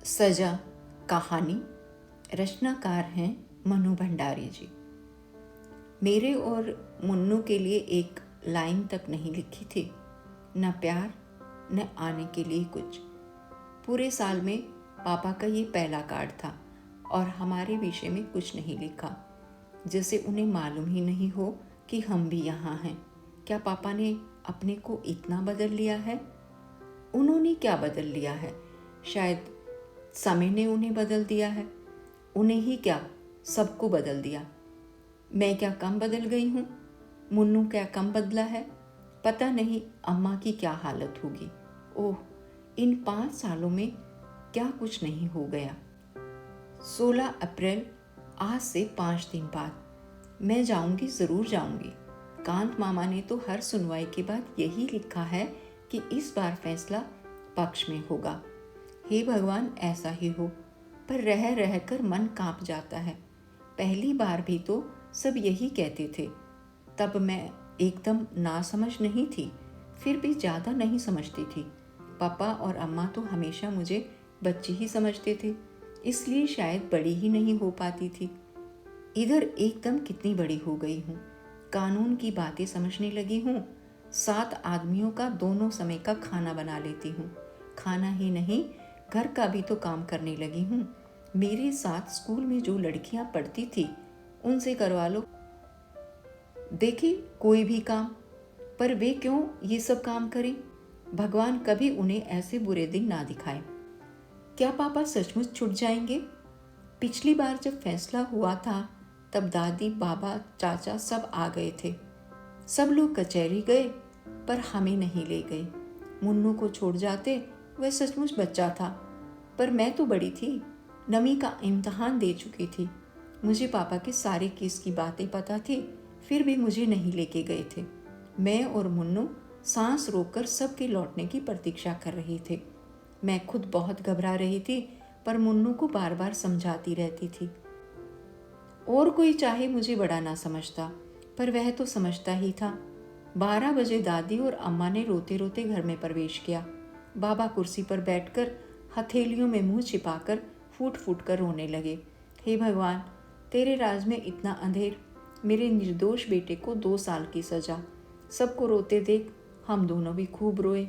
सजा कहानी। रचनाकार हैं मनु भंडारी जी। मेरे और मुन्नू के लिए एक लाइन तक नहीं लिखी थी, न प्यार न आने के लिए कुछ। पूरे साल में पापा का ये पहला कार्ड था और हमारे विषय में कुछ नहीं लिखा, जैसे उन्हें मालूम ही नहीं हो कि हम भी यहाँ हैं। क्या पापा ने अपने को इतना बदल लिया है? उन्होंने क्या बदल लिया है? शायद समय ने उन्हें बदल दिया है। उन्हें ही क्या, सबको बदल दिया। मैं क्या कम बदल गई हूँ? मुन्नू क्या कम बदला है? पता नहीं अम्मा की क्या हालत होगी। ओह, इन 5 सालों में क्या कुछ नहीं हो गया। 16 अप्रैल, आज से 5 दिन बाद मैं जाऊंगी, ज़रूर जाऊंगी। कांत मामा ने तो हर सुनवाई के बाद यही लिखा है कि इस बार फैसला पक्ष में होगा। हे भगवान, ऐसा ही हो। पर रह रह कर मन कांप जाता है। पहली बार भी तो सब यही कहते थे। तब मैं एकदम नासमझ नहीं थी, फिर भी ज़्यादा नहीं समझती थी। पापा और अम्मा तो हमेशा मुझे बच्ची ही समझते थे, इसलिए शायद बड़ी ही नहीं हो पाती थी। इधर एकदम कितनी बड़ी हो गई हूँ। कानून की बातें समझने लगी हूँ। 7 आदमियों का दोनों समय का खाना बना लेती हूँ। खाना ही नहीं, घर का भी तो काम करने लगी हूँ। मेरे साथ स्कूल में जो लड़कियां पढ़ती थी उनसे करवा लो देखी कोई भी काम। पर वे क्यों ये सब काम करें? भगवान कभी उन्हें ऐसे बुरे दिन ना दिखाए। क्या पापा सचमुच छूट जाएंगे? पिछली बार जब फैसला हुआ था तब दादी, बाबा, चाचा सब आ गए थे। सब लोग कचहरी गए, पर हमें नहीं ले गए। मुन्नू को छोड़ जाते, वह सचमुच बच्चा था, पर मैं तो बड़ी थी। नमी का इम्तहान दे चुकी थी। मुझे पापा के सारे केस की बातें पता थी, फिर भी मुझे नहीं लेके गए थे। मैं और मुन्नू सांस रोककर सबके लौटने की प्रतीक्षा कर रहे थे। मैं खुद बहुत घबरा रही थी, पर मुन्नू को बार बार समझाती रहती थी। और कोई चाहे मुझे बड़ा ना समझता, पर वह तो समझता ही था। 12 बजे दादी और अम्मा ने रोते रोते घर में प्रवेश किया। बाबा कुर्सी पर बैठकर हथेलियों में मुंह छिपाकर फूट फूट कर रोने लगे। हे भगवान, तेरे राज में इतना अंधेर। मेरे निर्दोष बेटे को 2 साल की सजा। सबको रोते देख हम दोनों भी खूब रोए।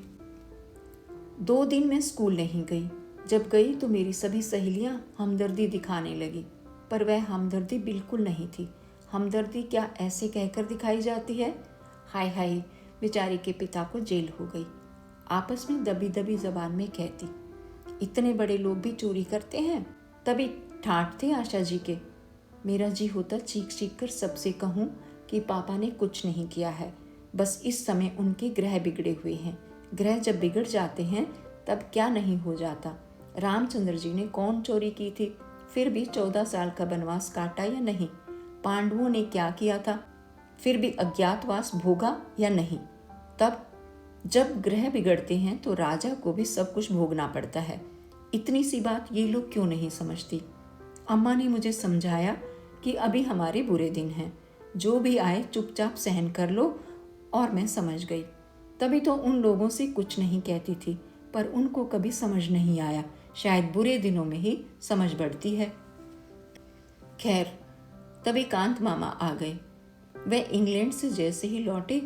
2 दिन मैं स्कूल नहीं गई। जब गई तो मेरी सभी सहेलियां हमदर्दी दिखाने लगी, पर वह हमदर्दी बिल्कुल नहीं थी। हमदर्दी क्या ऐसे कहकर दिखाई जाती है? हाय हाय, बेचारे के पिता को जेल हो गई। आपस में दबी दबी जबान में कहती, इतने बड़े लोग भी चोरी करते हैं। तभी ठाठते आशा जी के। मेरा जी होता चीख चीख कर सबसे कहूँ कि पापा ने कुछ नहीं किया है, बस इस समय उनके ग्रह बिगड़े हुए हैं। ग्रह जब बिगड़ जाते हैं तब क्या नहीं हो जाता। रामचंद्र जी ने कौन चोरी की थी, फिर भी 14 साल का वनवास काटा या नहीं? पांडवों ने क्या किया था, फिर भी अज्ञातवास भोगा या नहीं? तब जब ग्रह बिगड़ते हैं तो राजा को भी सब कुछ भोगना पड़ता है। इतनी सी बात ये लोग क्यों नहीं समझती? अम्मा ने मुझे समझाया कि अभी हमारे बुरे दिन हैं, जो भी आए चुपचाप सहन कर लो, और मैं समझ गई। तभी तो उन लोगों से कुछ नहीं कहती थी, पर उनको कभी समझ नहीं आया। शायद बुरे दिनों में ही समझ बढ़ती है। खैर, तभी कांत मामा आ गए। वे इंग्लैंड से जैसे ही लौटे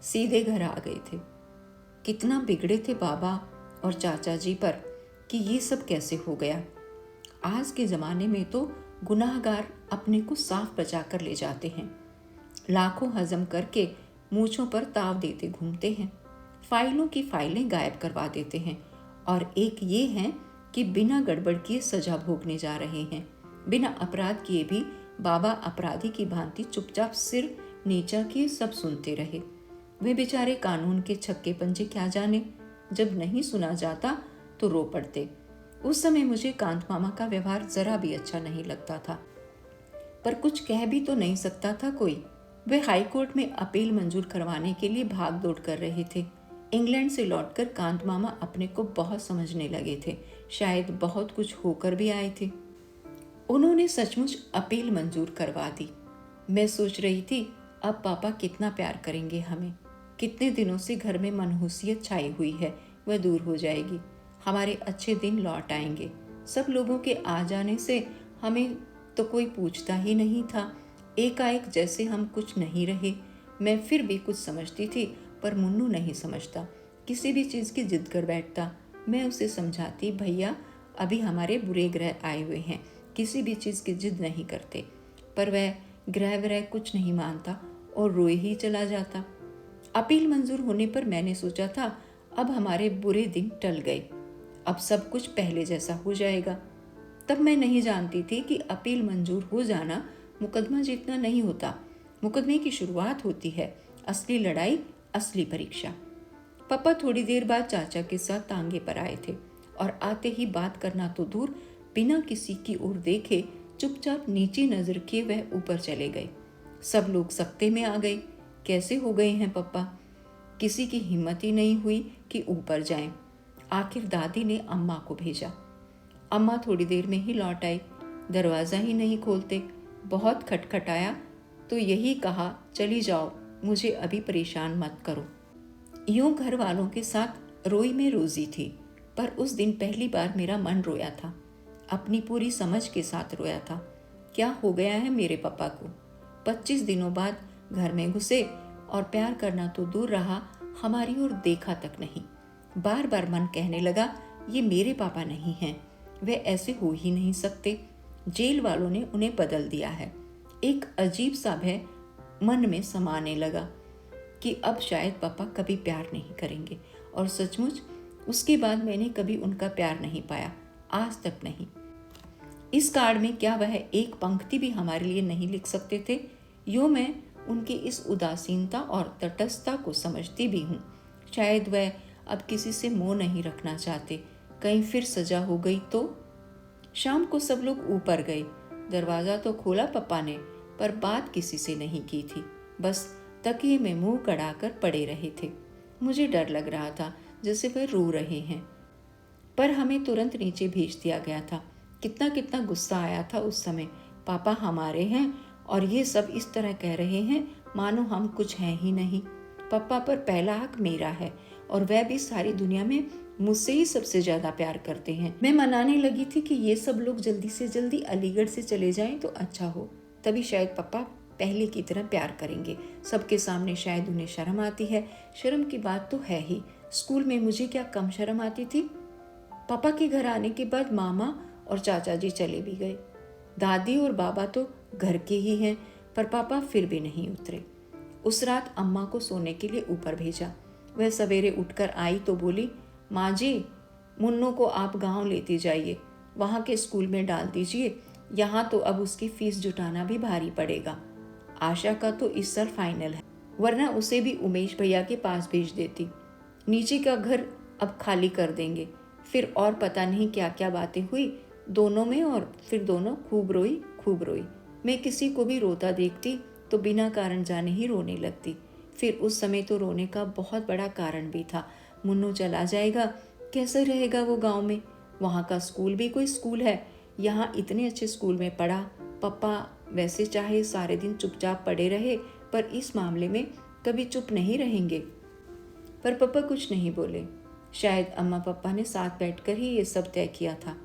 सीधे घर आ गए थे। कितना बिगड़े थे बाबा और चाचा जी पर कि ये सब कैसे हो गया। आज के ज़माने में तो गुनाहगार अपने को साफ बचा कर ले जाते हैं। लाखों हजम करके मूंछों पर ताव देते घूमते हैं। फाइलों की फाइलें गायब करवा देते हैं। और एक ये है कि बिना गड़बड़ किए सजा भोगने जा रहे हैं। बिना अपराध किए भी बाबा अपराधी की भांति चुपचाप सिर नीचा किए सब सुनते रहे। वे बेचारे कानून के छक्के पंजे क्या जाने। जब नहीं सुना जाता तो रो पड़ते। उस समय मुझे कांत मामा का व्यवहार जरा भी अच्छा नहीं लगता था, पर कुछ कह भी तो नहीं सकता था कोई। वे हाई कोर्ट में अपील मंजूर करवाने के लिए भाग दौड़ कर रहे थे। इंग्लैंड से लौटकर कांत मामा अपने को बहुत समझने लगे थे। शायद बहुत कुछ होकर भी आए थे। उन्होंने सचमुच अपील मंजूर करवा दी। मैं सोच रही थी अब पापा कितना प्यार करेंगे हमें। कितने दिनों से घर में मनहूसियत छाई हुई है, वह दूर हो जाएगी। हमारे अच्छे दिन लौट आएंगे। सब लोगों के आ जाने से हमें तो कोई पूछता ही नहीं था। एकाएक जैसे हम कुछ नहीं रहे। मैं फिर भी कुछ समझती थी, पर मुन्नू नहीं समझता। किसी भी चीज़ की जिद कर बैठता। मैं उसे समझाती, भैया अभी हमारे बुरे ग्रह आए हुए हैं, किसी भी चीज़ की जिद नहीं करते। पर वह ग्रह व्रह कुछ नहीं मानता और रोए ही चला जाता। अपील मंजूर होने पर मैंने सोचा था अब हमारे बुरे दिन टल गए, अब सब कुछ पहले जैसा हो जाएगा। तब मैं नहीं जानती थी कि अपील मंजूर हो जाना मुकदमा जीतना नहीं होता। मुकदमे की शुरुआत होती है, असली लड़ाई, असली परीक्षा। पापा थोड़ी देर बाद चाचा के साथ तांगे पर आए थे और आते ही बात करना तो दूर, बिना किसी की ओर देखे चुपचाप नीची नजर किए वह ऊपर चले गए। सब लोग सकते में आ गए। कैसे हो गए हैं पप्पा? किसी की हिम्मत ही नहीं हुई कि ऊपर जाएं। आखिर दादी ने अम्मा को भेजा। अम्मा थोड़ी देर में ही लौट आई। दरवाज़ा ही नहीं खोलते। बहुत खटखटाया तो यही कहा, चली जाओ, मुझे अभी परेशान मत करो। यूं घर वालों के साथ रोई में रोजी थी, पर उस दिन पहली बार मेरा मन रोया था। अपनी पूरी समझ के साथ रोया था। क्या हो गया है मेरे पापा को? 25 दिनों बाद घर में घुसे और प्यार करना तो दूर रहा, हमारी ओर देखा तक नहीं। बार बार मन कहने लगा, ये मेरे पापा नहीं हैं, वे ऐसे हो ही नहीं सकते। जेल वालों ने उन्हें बदल दिया है। एक अजीब सा भय मन में समाने लगा कि अब शायद पापा कभी प्यार नहीं करेंगे। और सचमुच उसके बाद मैंने कभी उनका प्यार नहीं पाया, आज तक नहीं। इस कार्ड में क्या वह एक पंक्ति भी हमारे लिए नहीं लिख सकते थे? यूँ मैं उनकी इस उदासीनता और तटस्थता को समझती भी हूँ। शायद वह अब किसी से मोह नहीं रखना चाहते। कहीं फिर सजा हो गई तो? शाम को सब लोग ऊपर गए। दरवाज़ा तो खोला पापा ने, पर बात किसी से नहीं की थी। बस तकिए में मुंह कड़ाकर पड़े रहे थे। मुझे डर लग रहा था जैसे वह रो रहे हैं। पर हमें तुरंत नीचे भेज दिया गया था। कितना कितना गुस्सा आया था उस समय। पापा हमारे हैं और ये सब इस तरह कह रहे हैं मानो हम कुछ हैं ही नहीं। पापा पर पहला हक मेरा है और वह भी सारी दुनिया में मुझसे ही सबसे ज्यादा प्यार करते हैं। मैं मनाने लगी थी कि ये सब लोग जल्दी से जल्दी अलीगढ़ से चले जाएं तो अच्छा हो, तभी शायद पापा पहले की तरह प्यार करेंगे। सबके सामने शायद उन्हें शर्म आती है। शर्म की बात तो है ही, स्कूल में मुझे क्या कम शर्म आती थी? पापा के घर आने के बाद मामा और चाचा जी चले भी गए। दादी और बाबा तो घर के ही हैं, पर पापा फिर भी नहीं उतरे। उस रात अम्मा को सोने के लिए ऊपर भेजा। वह सवेरे उठकर आई तो बोली, माँ जी, मुन्नू को आप गांव लेती जाइए, वहाँ के स्कूल में डाल दीजिए। यहाँ तो अब उसकी फीस जुटाना भी भारी पड़ेगा। आशा का तो इस साल फाइनल है, वरना उसे भी उमेश भैया के पास भेज देती। नीचे का घर अब खाली कर देंगे। फिर और पता नहीं क्या क्या बातें हुई दोनों में, और फिर दोनों खूब रोई खूब रोई। मैं किसी को भी रोता देखती तो बिना कारण जाने ही रोने लगती। फिर उस समय तो रोने का बहुत बड़ा कारण भी था। मुन्नू चला जाएगा, कैसे रहेगा वो गांव में? वहाँ का स्कूल भी कोई स्कूल है? यहाँ इतने अच्छे स्कूल में पढ़ा। पापा वैसे चाहे सारे दिन चुपचाप पड़े रहे, पर इस मामले में कभी चुप नहीं रहेंगे। पर पापा कुछ नहीं बोले। शायद अम्मा पापा ने साथ बैठकर ही ये सब तय किया था।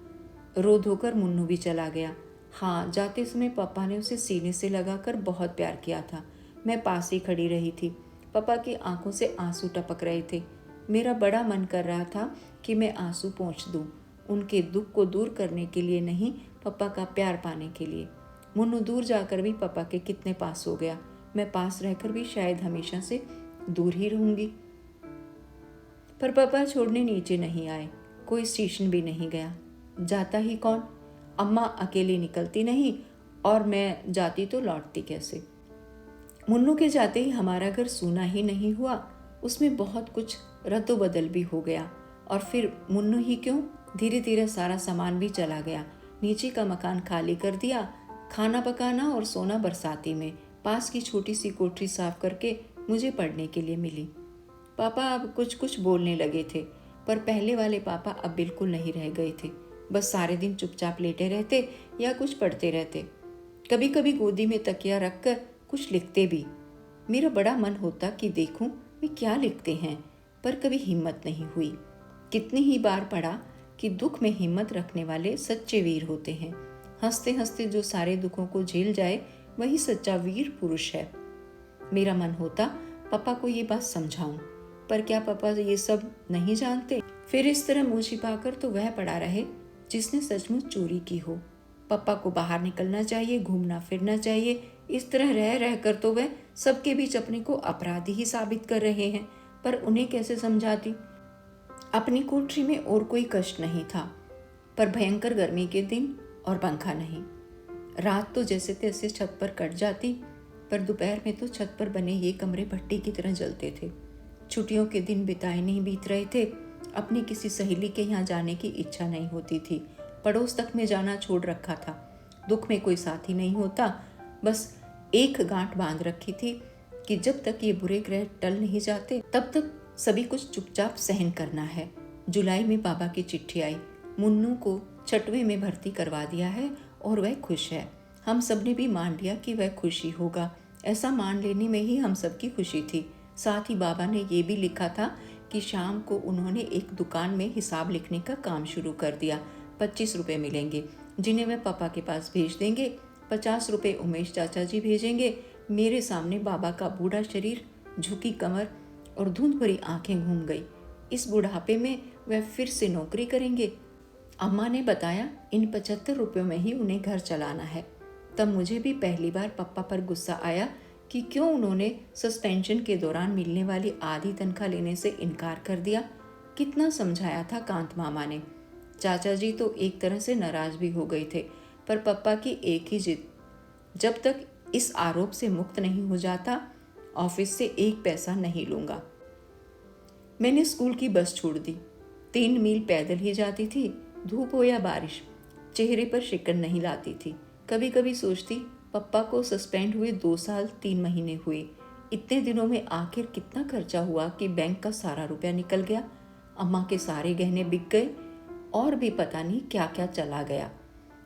रो धोकर मुन्नू भी चला गया। हाँ, जाते समय पापा ने उसे सीने से लगाकर बहुत प्यार किया था। मैं पास ही खड़ी रही थी। पापा की आंखों से आंसू टपक रहे थे। मेरा बड़ा मन कर रहा था कि मैं आंसू पोंछ दूं, उनके दुख को दूर करने के लिए नहीं, पापा का प्यार पाने के लिए। मुन्नू दूर जाकर भी पापा के कितने पास हो गया। मैं पास रहकर भी शायद हमेशा से दूर ही रहूंगी। पर पापा छोड़ने नीचे नहीं आए, कोई स्टेशन भी नहीं गया। जाता ही कौन? अम्मा अकेली निकलती नहीं, और मैं जाती तो लौटती कैसे? मुन्नू के जाते ही हमारा घर सूना ही नहीं हुआ, उसमें बहुत कुछ रद्दोबदल भी हो गया। और फिर मुन्नू ही क्यों, धीरे धीरे सारा सामान भी चला गया। नीचे का मकान खाली कर दिया। खाना पकाना और सोना बरसाती में। पास की छोटी सी कोठरी साफ करके मुझे पढ़ने के लिए मिली। पापा अब कुछ कुछ बोलने लगे थे, पर पहले वाले पापा अब बिल्कुल नहीं रह गए थे। बस सारे दिन चुपचाप लेटे रहते या कुछ पढ़ते रहते। कभी कभी गोदी में तकिया रखकर कुछ लिखते भी। मेरा बड़ा मन होता कि देखूं वे क्या लिखते हैं, पर कभी हिम्मत नहीं हुई। कितनी ही बार पढ़ा कि दुख में हिम्मत रखने वाले सच्चे वीर होते हैं। हंसते हंसते जो सारे दुखों को झेल जाए वही सच्चा वीर पुरुष है। मेरा मन होता पापा को ये बात समझाऊं, पर क्या पापा ये सब नहीं जानते? फिर इस तरह मुंह छिपाकर तो वह पड़ा रहे जिसने सचमुच चोरी की हो। पापा को बाहर निकलना चाहिए, घूमना फिरना चाहिए। इस तरह रह रह कर तो वह सबके बीच अपने को अपराधी ही साबित कर रहे हैं, पर उन्हें कैसे समझाती? अपनी कोठरी में और कोई कष्ट नहीं था, पर भयंकर गर्मी के दिन और पंखा नहीं। रात तो जैसे तैसे छत पर कट जाती, पर दोपहर में तो छत पर बने ये कमरे भट्टी की तरह जलते थे। छुट्टियों के दिन बिताए नहीं बीत रहे थे। अपनी किसी सहेली के यहाँ जाने की इच्छा नहीं होती थी। पड़ोस तक में जाना छोड़ रखा था। दुख में कोई साथी नहीं होता, बस एक गांठ बांध रखी थी कि जब तक ये बुरे ग्रह टल नहीं जाते तब तक सभी कुछ चुपचाप सहन करना है। जुलाई में बाबा की चिट्ठी आई। मुन्नू को 6वीं में भर्ती करवा दिया है और वह खुश है। हम सब ने भी मान लिया कि वह खुशी होगा। ऐसा मान लेने में ही हम सबकी खुशी थी। साथ ही बाबा ने ये भी लिखा था कि शाम को उन्होंने एक दुकान में हिसाब लिखने का काम शुरू कर दिया। 25 रुपये मिलेंगे, जिन्हें वह पापा के पास भेज देंगे। 50 रुपये उमेश चाचा जी भेजेंगे। मेरे सामने बाबा का बूढ़ा शरीर, झुकी कमर और धुंध भरी आंखें घूम गई। इस बुढ़ापे में वह फिर से नौकरी करेंगे। अम्मा ने बताया इन 75 रुपयों में ही उन्हें घर चलाना है। तब मुझे भी पहली बार पापा पर गुस्सा आया कि क्यों उन्होंने सस्पेंशन के दौरान मिलने वाली आधी तनख्वाह लेने से इनकार कर दिया। कितना समझाया था कांत मामा ने। चाचा जी तो एक तरह से नाराज भी हो गए थे, पर पापा की एक ही जिद, जब तक इस आरोप से मुक्त नहीं हो जाता ऑफिस से एक पैसा नहीं लूंगा। मैंने स्कूल की बस छोड़ दी। 3 मील पैदल ही जाती थी। धूप हो या बारिश, चेहरे पर शिकन नहीं लाती थी। कभी कभी सोचती पप्पा को सस्पेंड हुए 2 साल 3 महीने हुए। इतने दिनों में आखिर कितना खर्चा हुआ कि बैंक का सारा रुपया निकल गया। अम्मा के सारे गहने बिक गए और भी पता नहीं क्या क्या चला गया।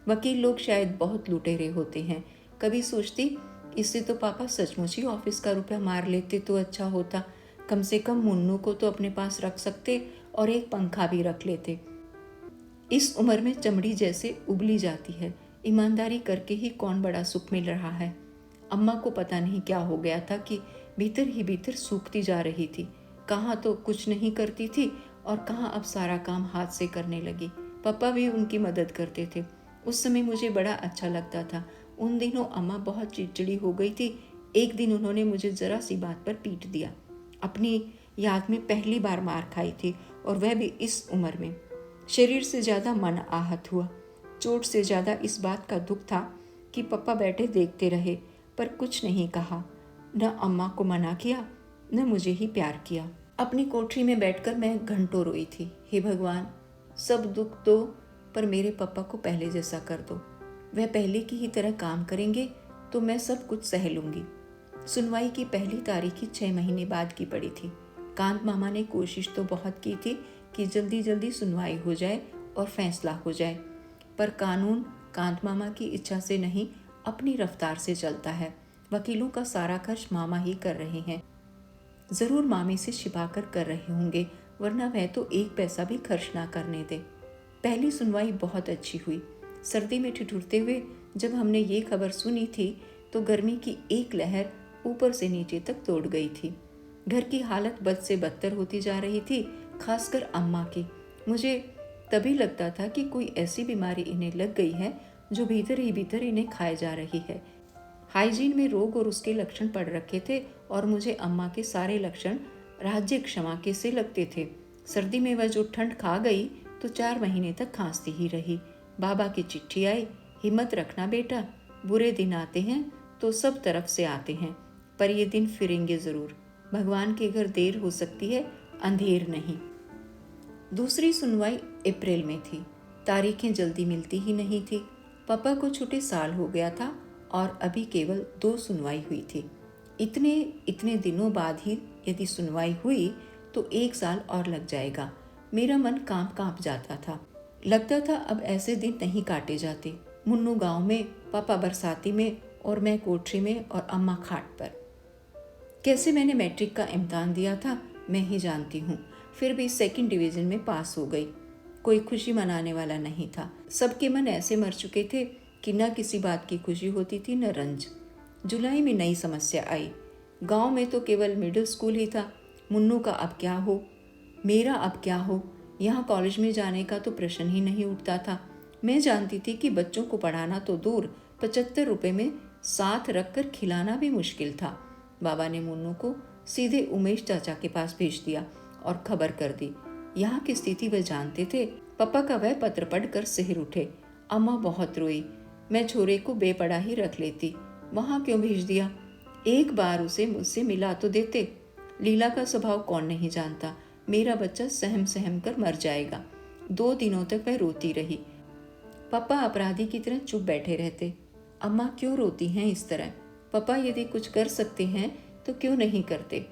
वकील लोग शायद बहुत लुटेरे होते हैं। कभी सोचती इससे तो पापा सचमुच ही ऑफिस का रुपया मार लेते तो अच्छा होता। कम से कम मुन्नू को तो अपने पास रख सकते और एक पंखा भी रख लेते। इस उम्र में चमड़ी जैसे उबली जाती है। ईमानदारी करके ही कौन बड़ा सुख मिल रहा है। अम्मा को पता नहीं क्या हो गया था कि भीतर ही भीतर सूखती जा रही थी। कहाँ तो कुछ नहीं करती थी और कहाँ अब सारा काम हाथ से करने लगी। पापा भी उनकी मदद करते थे। उस समय मुझे बड़ा अच्छा लगता था। उन दिनों अम्मा बहुत चिड़चिड़ी हो गई थी। एक दिन उन्होंने मुझे जरा सी बात पर पीट दिया। अपनी याद में पहली बार मार खाई थी, और वह भी इस उम्र में। शरीर से ज़्यादा मन आहत हुआ। चोट से ज़्यादा इस बात का दुख था कि पापा बैठे देखते रहे पर कुछ नहीं कहा। न अम्मा को मना किया, न मुझे ही प्यार किया। अपनी कोठरी में बैठकर मैं घंटों रोई थी। हे भगवान, सब दुख दो, पर मेरे पापा को पहले जैसा कर दो। वह पहले की ही तरह काम करेंगे तो मैं सब कुछ सह लूँगी। सुनवाई की पहली तारीख ही 6 महीने बाद की पड़ी थी। कांत मामा ने कोशिश तो बहुत की थी कि जल्दी जल्दी सुनवाई हो जाए और फैसला हो जाए, पर कानून कांत मामा की इच्छा से नहीं, अपनी रफ्तार से चलता है। वकीलों का सारा खर्च मामा ही कर रहे हैं। ज़रूर मामी से छिपाकर कर रहे होंगे, वरना वह तो एक पैसा भी खर्च ना करने दे। पहली सुनवाई बहुत अच्छी हुई। सर्दी में ठिठुरते हुए जब हमने ये खबर सुनी थी तो गर्मी की एक लहर ऊपर से नीचे तक दौड़ गई थी। घर की हालत बद से बदतर होती जा रही थी, खासकर अम्मा की। मुझे तभी लगता था कि कोई ऐसी बीमारी इन्हें लग गई है जो भीतर ही भीतर इन्हें खाए जा रही है। हाइजीन में रोग और उसके लक्षण पड़ रखे थे, और मुझे अम्मा के सारे लक्षण राज्य क्षमा के से लगते थे। सर्दी में वह जो ठंड खा गई तो 4 महीने तक खांसती ही रही। बाबा की चिट्ठी आई, हिम्मत रखना बेटा, बुरे दिन आते हैं तो सब तरफ से आते हैं, पर ये दिन फिरेंगे ज़रूर। भगवान के घर देर हो सकती है, अंधेर नहीं। दूसरी सुनवाई अप्रैल में थी। तारीखें जल्दी मिलती ही नहीं थी। पापा को छूटे साल हो गया था और अभी केवल 2 सुनवाई हुई थी। इतने दिनों बाद ही यदि सुनवाई हुई तो 1 साल और लग जाएगा। मेरा मन कांप जाता था। लगता था अब ऐसे दिन नहीं काटे जाते। मुन्नू गांव में, पापा बरसाती में और मैं कोठरी में और अम्मा खाट पर। कैसे मैंने मैट्रिक का इम्तिहान दिया था मैं ही जानती हूँ। फिर भी 2nd डिवीज़न में पास हो गई। कोई खुशी मनाने वाला नहीं था। सबके मन ऐसे मर चुके थे कि न किसी बात की खुशी होती थी न रंज। जुलाई में नई समस्या आई। गांव में तो केवल मिडिल स्कूल ही था। मुन्नू का अब क्या हो, मेरा अब क्या हो। यहाँ कॉलेज में जाने का तो प्रश्न ही नहीं उठता था। मैं जानती थी कि बच्चों को पढ़ाना तो दूर, 75 रुपये में साथ रखकर खिलाना भी मुश्किल था। बाबा ने मुन्नू को सीधे उमेश चाचा के पास भेज दिया और खबर कर दी। यहाँ की स्थिति वह जानते थे। पापा का वह पत्र पढ़कर सिहर उठे। अम्मा बहुत रोई। मैं छोरे को बेपड़ा ही रख लेती, वहाँ क्यों भेज दिया। एक बार उसे मुझसे मिला तो देते। लीला का स्वभाव कौन नहीं जानता। मेरा बच्चा सहम सहम कर मर जाएगा। 2 दिनों तक वह रोती रही। पापा अपराधी की तरह चुप बैठे रहते। अम्मा क्यों रोती हैं इस तरह। पापा यदि कुछ कर सकते हैं तो क्यों नहीं करते।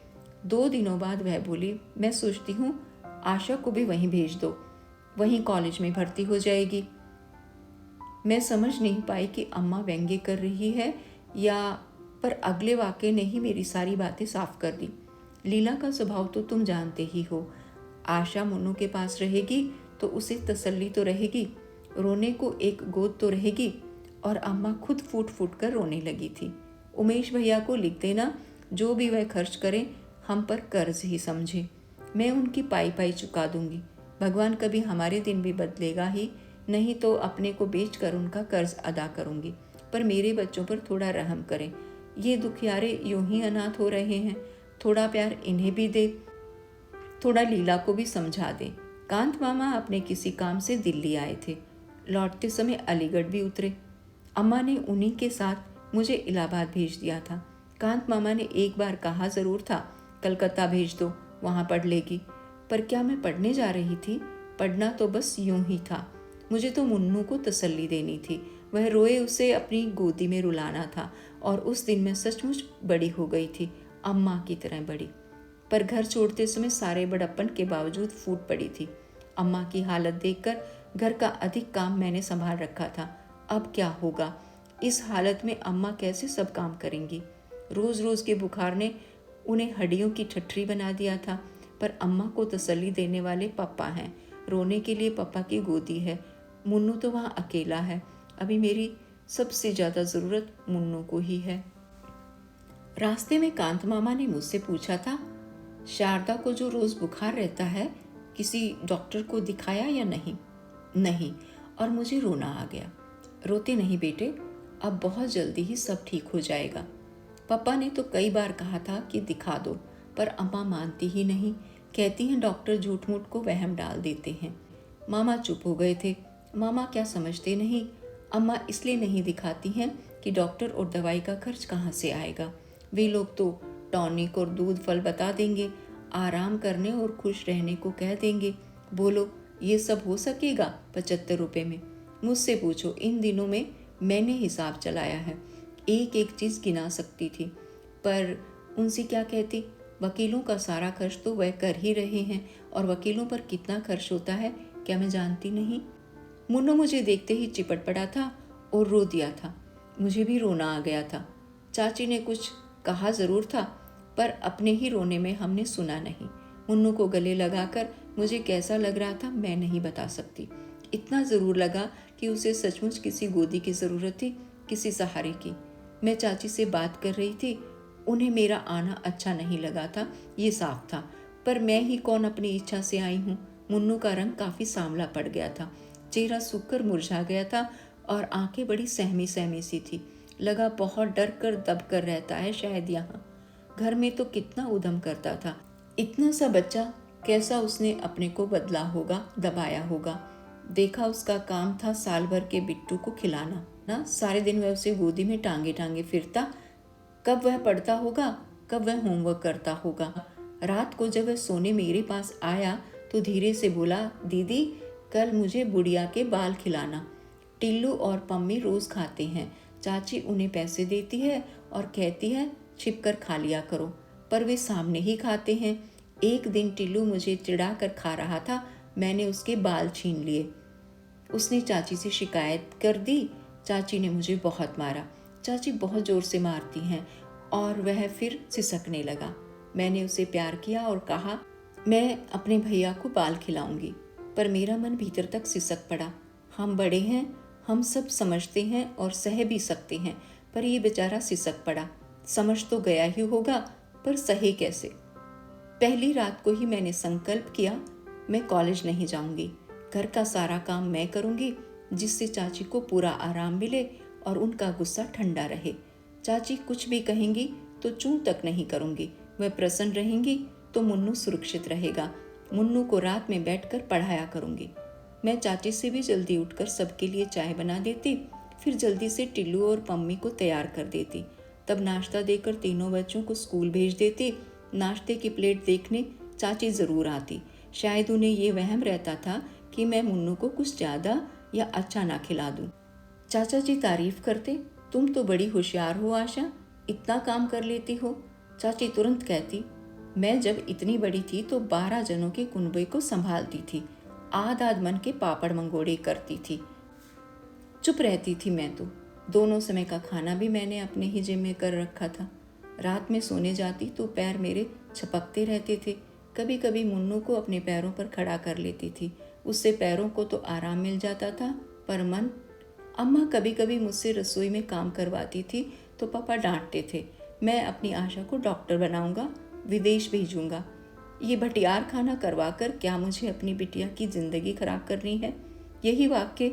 2 दिनों बाद वह बोली, मैं सोचती हूँ आशा को भी वहीं भेज दो, वहीं कॉलेज में भर्ती हो जाएगी। मैं समझ नहीं पाई कि अम्मा व्यंग्य कर रही है या, पर अगले वाक्य ने ही मेरी सारी बातें साफ कर दी। लीला का स्वभाव तो तुम जानते ही हो। आशा मुन्नू के पास रहेगी तो उसे तसल्ली तो रहेगी, रोने को एक गोद तो रहेगी। और अम्मा खुद फूट फूट कर रोने लगी थी। उमेश भैया को लिख देना, जो भी वह खर्च करें हम पर कर्ज ही समझे। मैं उनकी पाई पाई चुका दूंगी। भगवान कभी हमारे दिन भी बदलेगा ही, नहीं तो अपने को बेच कर उनका कर्ज अदा करूंगी। पर मेरे बच्चों पर थोड़ा रहम करें। ये दुखियारे यूं ही अनाथ हो रहे हैं, थोड़ा प्यार इन्हें भी दे, थोड़ा लीला को भी समझा दे। कांत मामा अपने किसी काम से दिल्ली आए थे। लौटते समय अलीगढ़ भी उतरे। अम्मा ने उन्हीं के साथ मुझे इलाहाबाद भेज दिया था। कांत मामा ने एक बार कहा ज़रूर था, कलकत्ता भेज दो, वहाँ पढ़ लेगी। पर क्या मैं पढ़ने जा रही थी? पढ़ना तो बस यूं ही था। मुझे तो मुन्नू को तसल्ली देनी थी। वह रोए उसे अपनी गोदी में रुलाना था। और उस दिन मैं सचमुच बड़ी हो गई थी, अम्मा की तरह बड़ी। पर घर छोड़ते समय सारे बड़प्पन के बावजूद फूट पड़ी थी। अम्मा की हालत देखकर घर का अधिक काम मैंने संभाल रखा था। अब क्या होगा? इस हालत में अम्मा कैसे सब काम करेंगी? रोज रोज के बुखार ने उन्हें हड्डियों की ठठरी बना दिया था। पर अम्मा को तसल्ली देने वाले पापा हैं। रोने के लिए पापा की गोदी है। मुन्नू तो वहाँ अकेला है। अभी मेरी सबसे ज़्यादा ज़रूरत मुन्नू को ही है। रास्ते में कांत मामा ने मुझसे पूछा था, शारदा को जो रोज़ बुखार रहता है, किसी डॉक्टर को दिखाया या नहीं? नहीं। और मुझे रोना आ गया। रोते नहीं बेटे, अब बहुत जल्दी ही सब ठीक हो जाएगा। पापा ने तो कई बार कहा था कि दिखा दो, पर अम्मा मानती ही नहीं। कहती हैं डॉक्टर झूठ मूठ को वहम डाल देते हैं। मामा चुप हो गए थे। मामा क्या समझते नहीं। अम्मा इसलिए नहीं दिखाती हैं कि डॉक्टर और दवाई का खर्च कहाँ से आएगा। वे लोग तो टॉनिक और दूध फल बता देंगे, आराम करने और खुश रहने को कह देंगे। बोलो ये सब हो सकेगा 75 रुपये में? मुझसे पूछो, इन दिनों में मैंने हिसाब चलाया है, एक एक चीज़ गिना सकती थी। पर उनसे क्या कहती? वकीलों का सारा खर्च तो वह कर ही रहे हैं, और वकीलों पर कितना खर्च होता है क्या मैं जानती नहीं? मुन्नू मुझे देखते ही चिपट पड़ा था और रो दिया था। मुझे भी रोना आ गया था। चाची ने कुछ कहा ज़रूर था, पर अपने ही रोने में हमने सुना नहीं। मुन्नू को गले लगाकर मुझे कैसा लग रहा था मैं नहीं बता सकती। इतना ज़रूर लगा कि उसे सचमुच किसी गोदी की ज़रूरत थी, किसी सहारे की। मैं चाची से बात कर रही थी। उन्हें मेरा आना अच्छा नहीं लगा था, ये साफ था। पर मैं ही कौन अपनी इच्छा से आई हूँ। मुन्नू का रंग काफ़ी सांवला पड़ गया था, चेहरा सूखकर मुरझा गया था और आंखें बड़ी सहमी सहमी सी थी। लगा बहुत डर कर दब कर रहता है शायद यहाँ। घर में तो कितना उधम करता था। इतना सा बच्चा, कैसा उसने अपने को बदला होगा, दबाया होगा। देखा उसका काम था साल भर के बिट्टू को खिलाना ना। सारे दिन वह उसे गोदी में टांगे टांगे फिरता। कब वह पढ़ता होगा, कब वह होमवर्क करता होगा। रात को जब वह सोने मेरे पास आया तो धीरे से बोला, दीदी कल मुझे बुढ़िया के बाल खिलाना। टिल्लू और पम्मी रोज़ खाते हैं, चाची उन्हें पैसे देती है और कहती है छिप कर खा लिया करो, पर वे सामने ही खाते हैं। एक दिन टिल्लू मुझे चिढ़ा कर खा रहा था, मैंने उसके बाल छीन लिए। उसने चाची से शिकायत कर दी। चाची ने मुझे बहुत मारा। चाची बहुत ज़ोर से मारती हैं और वह फिर सिसकने लगा। मैंने उसे प्यार किया और कहा, मैं अपने भैया को बाल खिलाऊंगी। पर मेरा मन भीतर तक सिसक पड़ा। हम बड़े हैं, हम सब समझते हैं और सह भी सकते हैं, पर ये बेचारा सिसक पड़ा। समझ तो गया ही होगा, पर सहे कैसे। पहली रात को ही मैंने संकल्प किया, मैं कॉलेज नहीं जाऊंगी, घर का सारा काम मैं करूंगी, जिससे चाची को पूरा आराम मिले और उनका गुस्सा ठंडा रहे। चाची कुछ भी कहेंगी तो चूं तक नहीं करूंगी, वह प्रसन्न रहेंगी तो मुन्नू सुरक्षित रहेगा। मुन्नू को रात में बैठकर पढ़ाया करूंगी। मैं चाची से भी जल्दी उठकर सबके लिए चाय बना देती, फिर जल्दी से टिल्लू और पम्मी को तैयार कर देती। तब नाश्ता देकर तीनों बच्चों को स्कूल भेज देती। नाश्ते की प्लेट देखने चाची ज़रूर आती। शायद उन्हें ये वहम रहता था कि मैं मुन्नू को कुछ ज़्यादा या अच्छा ना खिला दूं। चाचा जी तारीफ करते, तुम तो बड़ी होशियार हो आशा, इतना काम कर लेती हो। चाची तुरंत कहती, मैं जब इतनी बड़ी थी तो 12 जनों के कुनबे को संभालती थी, आध आध मन के पापड़ मंगोड़े करती थी। चुप रहती थी मैं तो। दोनों समय का खाना भी मैंने अपने ही जिम्मे कर रखा था। रात में सोने जाती तो पैर मेरे छपकते रहते थे। कभी कभी मुन्नू को अपने पैरों पर खड़ा कर लेती थी, उससे पैरों को तो आराम मिल जाता था, पर मन। अम्मा कभी कभी मुझसे रसोई में काम करवाती थी तो पापा डांटते थे। मैं अपनी आशा को डॉक्टर बनाऊंगा, विदेश भेजूंगा। ये भटियार खाना करवाकर क्या मुझे अपनी बिटिया की जिंदगी खराब करनी है। यही वाक्य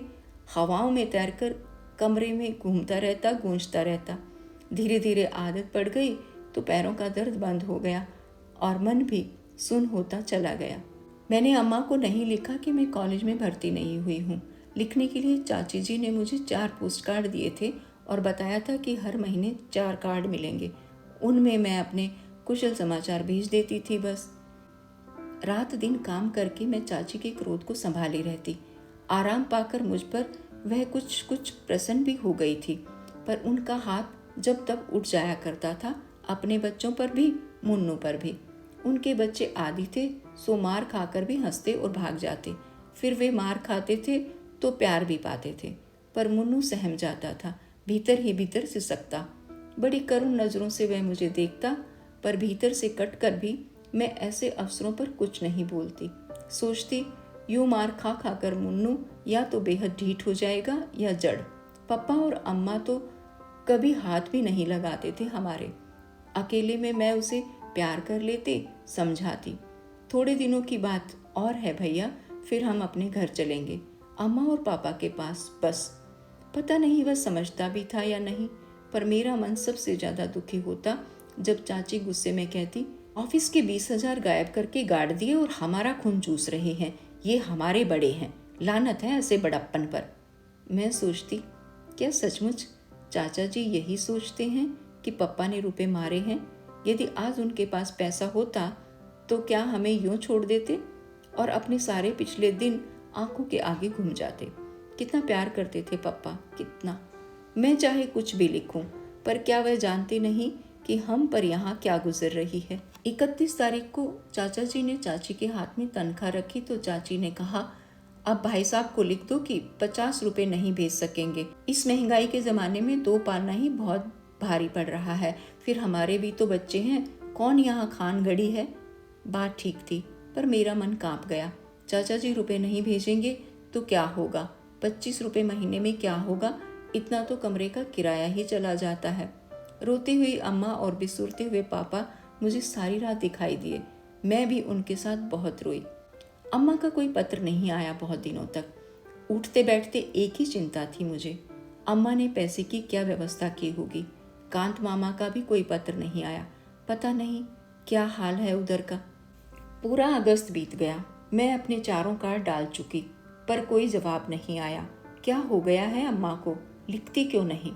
हवाओं में तैरकर कमरे में घूमता रहता, गूंजता रहता। धीरे धीरे आदत पड़ गई तो पैरों का दर्द बंद हो गया और मन भी सुन्न होता चला गया। मैंने अम्मा को नहीं लिखा कि मैं कॉलेज में भर्ती नहीं हुई हूँ। लिखने के लिए चाची जी ने मुझे 4 पोस्ट कार्ड दिए थे और बताया था कि हर महीने 4 कार्ड मिलेंगे। उनमें मैं अपने कुशल समाचार भेज देती थी। बस रात दिन काम करके मैं चाची के क्रोध को संभाली रहती। आराम पाकर मुझ पर वह कुछ प्रसन्न भी हो गई थी, पर उनका हाथ जब तब उठ जाया करता था, अपने बच्चों पर भी, मुन्नू पर भी। उनके बच्चे आदी थे, सो मार खाकर भी हंसते और भाग जाते। फिर वे मार खाते थे तो प्यार भी पाते थे, पर मुन्नू सहम जाता था, भीतर ही भीतर सिसकता। बड़ी करुण नज़रों से वह मुझे देखता, पर भीतर से कटकर भी मैं ऐसे अवसरों पर कुछ नहीं बोलती। सोचती, यूं मार खा खाकर मुन्नू या तो बेहद ढीठ हो जाएगा या जड़। पापा और अम्मा तो कभी हाथ भी नहीं लगाते थे हमारे। अकेले में मैं उसे प्यार कर लेते, समझाती। थोड़े दिनों की बात और है भैया, फिर हम अपने घर चलेंगे, अम्मा और पापा के पास। बस पता नहीं वह समझता भी था या नहीं, पर मेरा मन सबसे ज़्यादा दुखी होता जब चाची गुस्से में कहती, ऑफिस के 20,000 गायब करके गाड़ दिए और हमारा खून चूस रहे हैं। ये हमारे बड़े हैं, लानत है ऐसे बड़प्पन पर। मैं सोचती, क्या सचमुच चाचा जी यही सोचते हैं कि पप्पा ने रुपए मारे हैं? यदि आज उनके पास पैसा होता तो क्या हमें यूं छोड़ देते और अपने सारे पिछले दिन आंखों के आगे घूम जाते? कितना प्यार करते थे पप्पा, कितना। मैं चाहे कुछ भी लिखूं, पर क्या वह जानते नहीं कि हम पर यहाँ क्या गुजर रही है। 31 तारीख को चाचा जी ने चाची के हाथ में तनख्वाह रखी तो चाची ने कहा, अब भाई साहब को लिख दो कि 50 रुपए नहीं भेज सकेंगे। इस महंगाई के ज़माने में 2 पालना ही बहुत भारी पड़ रहा है। फिर हमारे भी तो बच्चे हैं, कौन यहाँ खान गड़ी है। बात ठीक थी, पर मेरा मन कांप गया। चाचा जी रुपए नहीं भेजेंगे तो क्या होगा? 25 रुपए महीने में क्या होगा? इतना तो कमरे का किराया ही चला जाता है। रोती हुई अम्मा और बिसुरते हुए पापा मुझे सारी रात दिखाई दिए। मैं भी उनके साथ बहुत रोई। अम्मा का कोई पत्र नहीं आया बहुत दिनों तक। उठते बैठते एक ही चिंता थी मुझे, अम्मा ने पैसे की क्या व्यवस्था की होगी। कांत मामा का भी कोई पत्र नहीं आया। पता नहीं क्या हाल है उधर का। पूरा अगस्त बीत गया। मैं अपने 4 कार्ड डाल चुकी, पर कोई जवाब नहीं आया। क्या हो गया है अम्मा को, लिखती क्यों नहीं?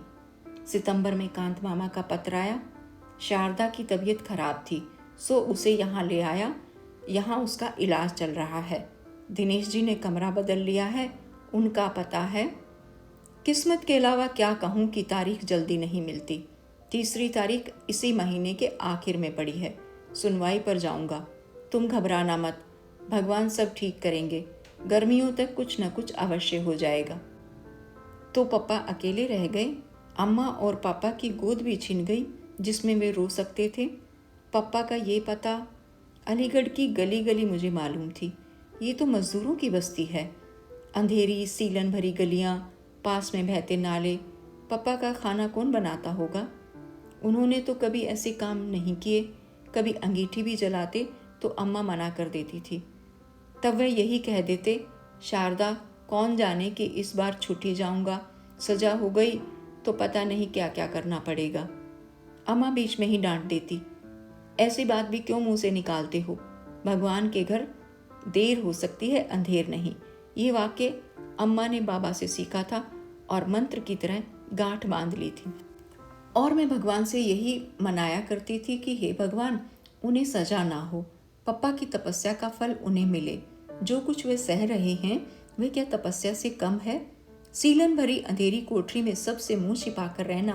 सितंबर में कांत मामा का पत्र आया। शारदा की तबीयत खराब थी, सो उसे यहाँ ले आया। यहाँ उसका इलाज चल रहा है। दिनेश जी ने कमरा बदल लिया है, उनका पता है। किस्मत के अलावा क्या कहूँ कि तारीख जल्दी नहीं मिलती। 3 तारीख इसी महीने के आखिर में पड़ी है। सुनवाई पर जाऊँगा। तुम घबराना मत, भगवान सब ठीक करेंगे। गर्मियों तक कुछ न कुछ अवश्य हो जाएगा। तो पापा अकेले रह गए। अम्मा और पापा की गोद भी छिन गई जिसमें वे रो सकते थे। पापा का ये पता अलीगढ़ की गली गली मुझे मालूम थी। ये तो मजदूरों की बस्ती है। अंधेरी सीलन भरी गलियां, पास में बहते नाले, पापा का खाना कौन बनाता होगा? उन्होंने तो कभी ऐसे काम नहीं किए। कभी अंगीठी भी जलाते तो अम्मा मना कर देती थी। तब वह यही कह देते, शारदा, कौन जाने कि इस बार छुट्टी जाऊंगा, सजा हो गई तो पता नहीं क्या क्या करना पड़ेगा। अम्मा बीच में ही डांट देती, ऐसी बात भी क्यों मुंह से निकालते हो? भगवान के घर देर हो सकती है, अंधेर नहीं। ये वाक्य अम्मा ने बाबा से सीखा था और मंत्र की तरह गांठ बांध ली थी। और मैं भगवान से यही मनाया करती थी कि हे भगवान, उन्हें सजा ना हो, पप्पा की तपस्या का फल उन्हें मिले। जो कुछ वे सह रहे हैं वे क्या तपस्या से कम है? सीलन भरी अंधेरी कोठरी में सबसे मुंह छिपाकर रहना,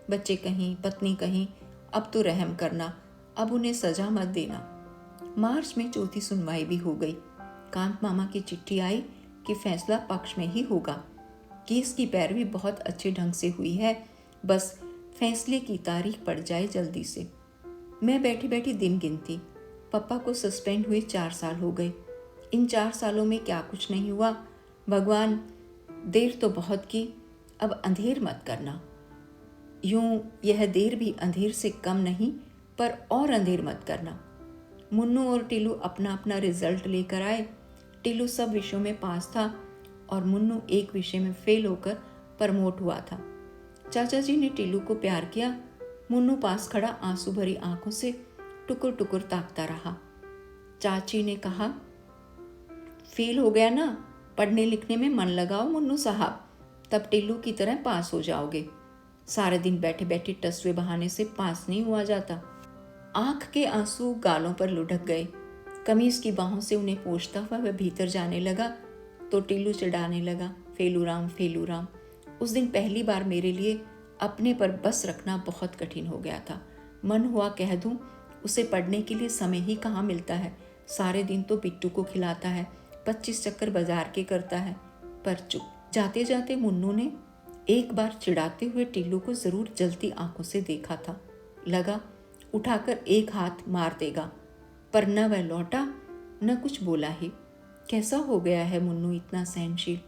बच्चे कहीं, पत्नी कहीं। अब तो रहम करना, अब उन्हें सजा मत देना। मार्च में चौथी सुनवाई भी हो गई। कांत मामा की चिट्ठी आई कि फैसला पक्ष में ही होगा। केस की पैरवी बहुत अच्छे ढंग से हुई है, बस फैसले की तारीख पड़ जाए जल्दी से। मैं बैठी बैठी दिन गिनती। पापा को सस्पेंड हुए 4 साल हो गए। इन 4 सालों में क्या कुछ नहीं हुआ। भगवान, देर तो बहुत की, अब अंधेर मत करना। यूं यह देर भी अंधेर से कम नहीं, पर और अंधेर मत करना। मुन्नू और टीलू अपना अपना रिजल्ट लेकर आए। टीलू सब विषयों में पास था और मुन्नू एक विषय में फेल होकर प्रमोट हुआ था। चाचा जी ने टीलू को प्यार किया। मुन्नू पास खड़ा आंसू भरी आंखों से टुकुर टुकुर ताकता रहा। चाची ने कहा, फेल हो गया ना, पढ़ने लिखने में मन लगाओ मुन्नू साहब, तब टीलू की तरह पास हो जाओगे। सारे दिन बैठे बैठे टसवे बहाने से पास नहीं हुआ जाता। आंख के आंसू गालों पर लुढ़क गए। कमीज की बाहों से उन्हें पोंछता हुआ वह भीतर जाने लगा तो टीलू चिढ़ाने लगा, फेलूराम फेलूराम। उस दिन पहली बार मेरे लिए अपने पर बस रखना बहुत कठिन हो गया था। मन हुआ कह दूं, उसे पढ़ने के लिए समय ही कहाँ मिलता है। सारे दिन तो बिट्टू को खिलाता है, 25 चक्कर बाजार के करता है। पर चुप। जाते जाते मुन्नू ने एक बार चिढ़ाते हुए टीलू को जरूर जलती आंखों से देखा था। लगा उठाकर एक हाथ मार देगा, पर न वह लौटा न कुछ बोला ही। कैसा हो गया है मुन्नू इतना सहनशील?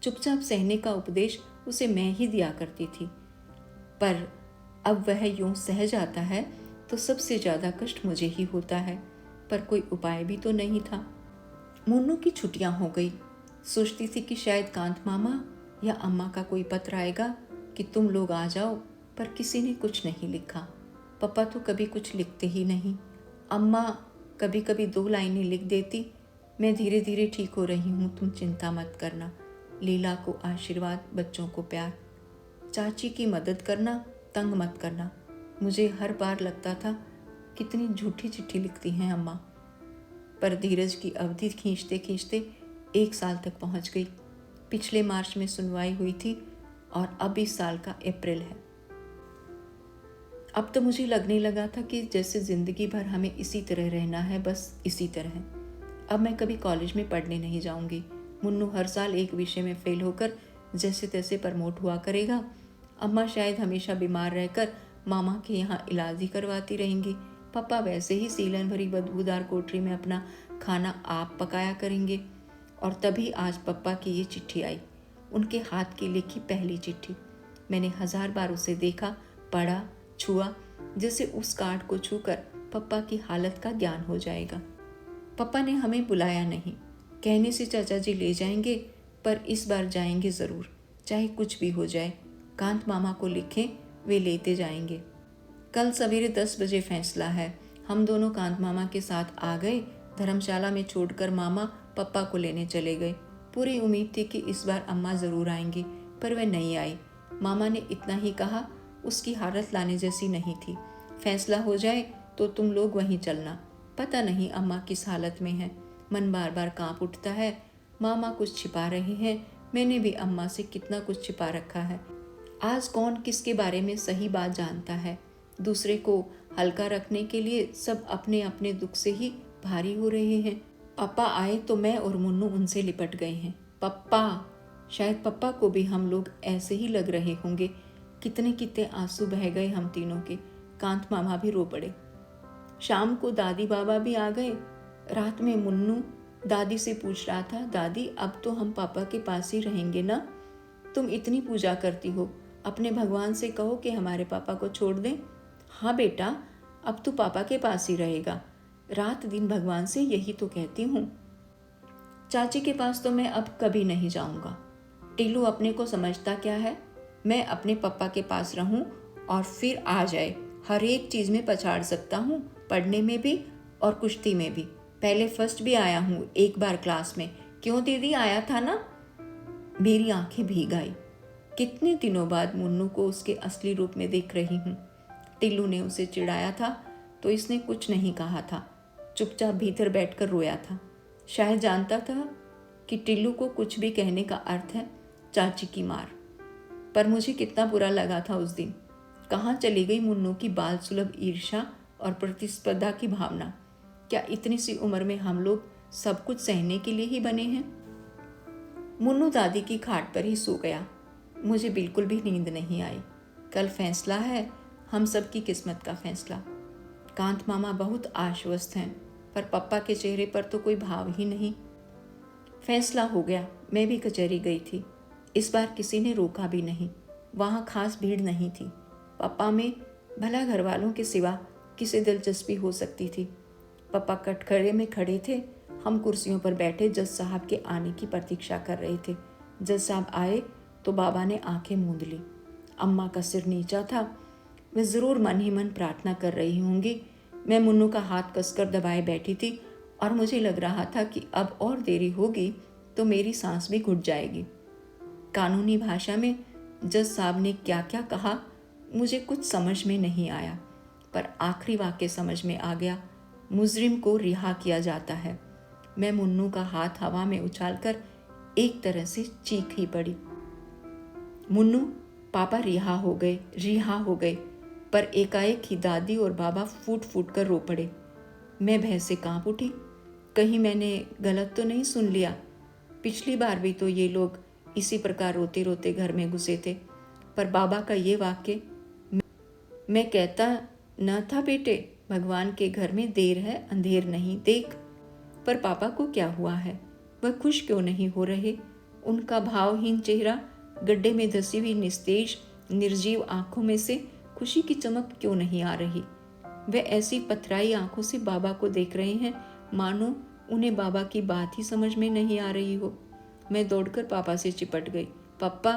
चुपचाप सहने का उपदेश उसे मैं ही दिया करती थी, पर अब वह यूं सह जाता है तो सबसे ज्यादा कष्ट मुझे ही होता है। पर कोई उपाय भी तो नहीं था। मुन्नू की छुट्टियां हो गई। सोचती थी कि शायद कांत मामा या अम्मा का कोई पत्र आएगा कि तुम लोग आ जाओ, पर किसी ने कुछ नहीं लिखा। पापा तो कभी कुछ लिखते ही नहीं। अम्मा कभी कभी 2 लाइनें लिख देती, मैं धीरे धीरे ठीक हो रही हूँ, तुम चिंता मत करना। लीला को आशीर्वाद, बच्चों को प्यार। चाची की मदद करना, तंग मत करना। मुझे हर बार लगता था कितनी झूठी चिट्ठी लिखती हैं अम्मा। पर धीरज की अवधि खींचते खींचते 1 साल तक पहुंच गई। पिछले मार्च में सुनवाई हुई थी और अब इस साल का अप्रैल है। अब तो मुझे लगने लगा था कि जैसे जिंदगी भर हमें इसी तरह रहना है, बस इसी तरह। अब मैं कभी कॉलेज में पढ़ने नहीं जाऊंगी। मुन्नू हर साल एक विषय में फेल होकर जैसे तैसे प्रमोट हुआ करेगा। अम्मा शायद हमेशा बीमार रहकर मामा के यहाँ इलाज ही करवाती रहेंगी। पापा वैसे ही सीलन भरी बदबूदार कोठरी में अपना खाना आप पकाया करेंगे। और तभी आज पापा की ये चिट्ठी आई, उनके हाथ की लिखी पहली चिट्ठी। मैंने 1000 बार उसे देखा, पढ़ा, छुआ, जैसे उस कार्ड को छूकर पापा की हालत का ज्ञान हो जाएगा। पापा ने हमें बुलाया नहीं, कहने से चाचा जी ले जाएंगे, पर इस बार जाएंगे ज़रूर, चाहे कुछ भी हो जाए। कांत मामा को लिखें, वे लेते जाएंगे। कल सवेरे 10 बजे फैसला है। हम दोनों कांत मामा के साथ आ गए। धर्मशाला में छोड़कर मामा पापा को लेने चले गए। पूरी उम्मीद थी कि इस बार अम्मा ज़रूर आएंगी, पर वह नहीं आई। मामा ने इतना ही कहा, उसकी हालत लाने जैसी नहीं थी। फैसला हो जाए तो तुम लोग वहीं चलना। पता नहीं अम्मा किस हालत में है। मन बार बार कांप उठता है। मामा कुछ छिपा रहे हैं। मैंने भी अम्मा से कितना कुछ छिपा रखा है। आज कौन किसके बारे में सही बात जानता है। दूसरे को हल्का रखने के लिए सब अपने अपने दुख से ही भारी हो रहे हैं। पापा आए तो मैं और मुन्नू उनसे लिपट गए हैं। पप्पा, शायद पप्पा को भी हम लोग ऐसे ही लग रहे होंगे। कितने कितने आंसू बह गए हम तीनों के। कांत मामा भी रो पड़े। शाम को दादी बाबा भी आ गए। रात में मुन्नू दादी से पूछ रहा था, दादी अब तो हम पापा के पास ही रहेंगे ना? तुम इतनी पूजा करती हो, अपने भगवान से कहो कि हमारे पापा को छोड़ दें। हाँ बेटा, अब तू पापा के पास ही रहेगा, रात दिन भगवान से यही तो कहती हूँ। चाची के पास तो मैं अब कभी नहीं जाऊँगा। टीलू अपने को समझता क्या है? मैं अपने पापा के पास रहूँ और फिर आ जाए, हर एक चीज़ में पछाड़ सकता हूँ, पढ़ने में भी और कुश्ती में भी। पहले फर्स्ट भी आया हूँ एक बार क्लास में। क्यों दीदी, आया था ना? मेरी आंखें भीग आई। कितने दिनों बाद मुन्नू को उसके असली रूप में देख रही हूँ। टिल्लू ने उसे चिढ़ाया था तो इसने कुछ नहीं कहा था, चुपचाप भीतर बैठकर रोया था। शायद जानता था कि टिल्लू को कुछ भी कहने का अर्थ है चाची की मार। पर मुझे कितना बुरा लगा था उस दिन। कहाँ चली गई मुन्नू की बाल सुलभ ईर्ष्या और प्रतिस्पर्धा की भावना? क्या इतनी सी उम्र में हम लोग सब कुछ सहने के लिए ही बने हैं? मुन्नू दादी की खाट पर ही सो गया। मुझे बिल्कुल भी नींद नहीं आई। कल फैसला है, हम सब की किस्मत का फैसला। कांत मामा बहुत आश्वस्त हैं, पर पप्पा के चेहरे पर तो कोई भाव ही नहीं। फैसला हो गया। मैं भी कचहरी गई थी। इस बार किसी ने रोका भी नहीं। वहाँ खास भीड़ नहीं थी। पापा में भला घर वालों के सिवा किसे दिलचस्पी हो सकती थी? पापा कटघरे में खड़े थे, हम कुर्सियों पर बैठे जज साहब के आने की प्रतीक्षा कर रहे थे। जज साहब आए तो बाबा ने आंखें मूंद ली। अम्मा का सिर नीचा था। वे ज़रूर मन ही मन प्रार्थना कर रही होंगी। मैं मुन्नू का हाथ कसकर दबाए बैठी थी और मुझे लग रहा था कि अब और देरी होगी तो मेरी सांस भी घुट जाएगी। कानूनी भाषा में जज साहब ने क्या क्या कहा मुझे कुछ समझ में नहीं आया, पर आखिरी वाक्य समझ में आ गया। मुजरिम को रिहा किया जाता है। मैं मुन्नू का हाथ हवा में उछालकर एक तरह से चीख ही पड़ी। मुन्नू, पापा रिहा हो गए, रिहा हो गए। पर एकाएक ही दादी और बाबा फूट फूट कर रो पड़े। मैं भय से कांप उठी। कहीं मैंने गलत तो नहीं सुन लिया? पिछली बार भी तो ये लोग इसी प्रकार रोते रोते घर में घुसे थे। पर बाबा का ये वाक्य, मैं कहता न था बेटे, भगवान के घर में देर है अंधेर नहीं देख। पर पापा को क्या हुआ है? वह खुश क्यों नहीं हो रहे? उनका भावहीन चेहरा, गड्ढे में धसी हुई निस्तेज निर्जीव आंखों में से खुशी की चमक क्यों नहीं आ रही? वे ऐसी पथराई आंखों से बाबा को देख रहे हैं मानो उन्हें बाबा की बात ही समझ में नहीं आ रही हो। मैं दौड़कर पापा से चिपट गई। पापा,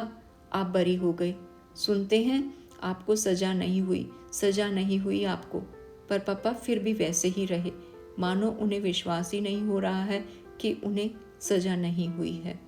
आप बरी हो गए। सुनते हैं आपको सजा नहीं हुई, सजा नहीं हुई आपको। पर पापा फिर भी वैसे ही रहे, मानो उन्हें विश्वास ही नहीं हो रहा है कि उन्हें सजा नहीं हुई है।